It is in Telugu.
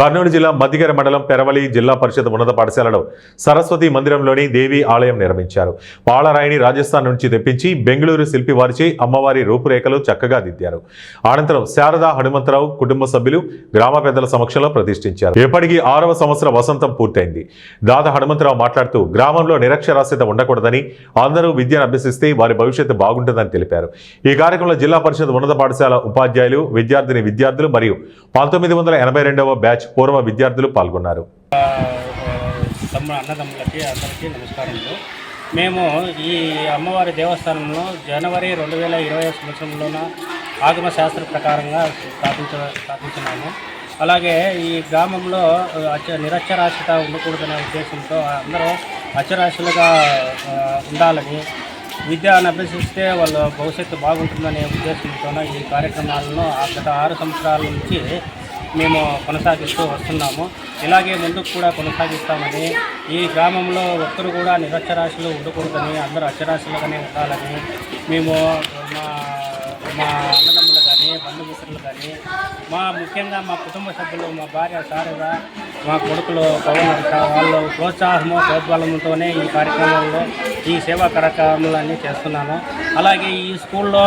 కర్నూలు జిల్లా మద్దిగర మండలం పెరవలి జిల్లా పరిషత్ ఉన్నత పాఠశాలలో సరస్వతి మందిరంలోని దేవి ఆలయం నిర్మించారు. పాలరాయిని రాజస్థాన్ నుంచి తెప్పించి బెంగళూరు శిల్పి వారిచే అమ్మవారి రూపురేఖలు చక్కగా దిద్దారు. అనంతరం శారదా హనుమంతరావు కుటుంబ సభ్యులు గ్రామ పెద్దల సమక్షంలో ప్రతిష్ఠించారు. ఇప్పటికీ 6వ సంవత్సర వసంతం పూర్తయింది. దాద హనుమంతరావు మాట్లాడుతూ గ్రామంలో నిరక్షరాస్యత ఉండకూడదని, అందరూ విద్యను అభ్యసిస్తే వారి భవిష్యత్తు బాగుంటుందని తెలిపారు. ఈ కార్యక్రమంలో జిల్లా పరిషత్ ఉన్నత పాఠశాల ఉపాధ్యాయులు, విద్యార్థులు మరియు 1982వ బ్యాచ్ పూర్వ విద్యార్థులు పాల్గొన్నారు. అన్నదమ్ములకి అందరికీ నమస్కారములు. మేము ఈ అమ్మవారి దేవస్థానంలో జనవరి 2020 సంవత్సరంలోన ఆగమ శాస్త్ర ప్రకారంగా స్థాపించినాము. అలాగే ఈ గ్రామంలో నిరక్షరాస్యత ఉండకూడదనే ఉద్దేశంతో అందరూ అక్షరాస్యులుగా ఉండాలని, విద్యను అభ్యసిస్తే వాళ్ళ భవిష్యత్తు బాగుంటుందనే ఉద్దేశంతో ఈ కార్యక్రమాలను గత 6 సంవత్సరాల నుంచి మేము కొనసాగిస్తూ వస్తున్నాము. ఇలాగే ముందుకు కూడా కొనసాగిస్తామని, ఈ గ్రామంలో ఒక్కరు కూడా నిరక్షరాస్యులు ఉండకూడదని, అందరూ అక్షరాస్యులుగానే ఉండాలని మేము మా అన్నదమ్ములు కానీ, బంధుమిత్రులు కానీ, ముఖ్యంగా మా కుటుంబ సభ్యులు, మా భార్య శారద, మా కొడుకులు పవన్, వాళ్ళు ప్రోద్బలంతోనే ఈ కార్యక్రమంలో ఈ సేవా కార్యక్రమాలన్నీ చేస్తున్నాను. అలాగే ఈ స్కూల్లో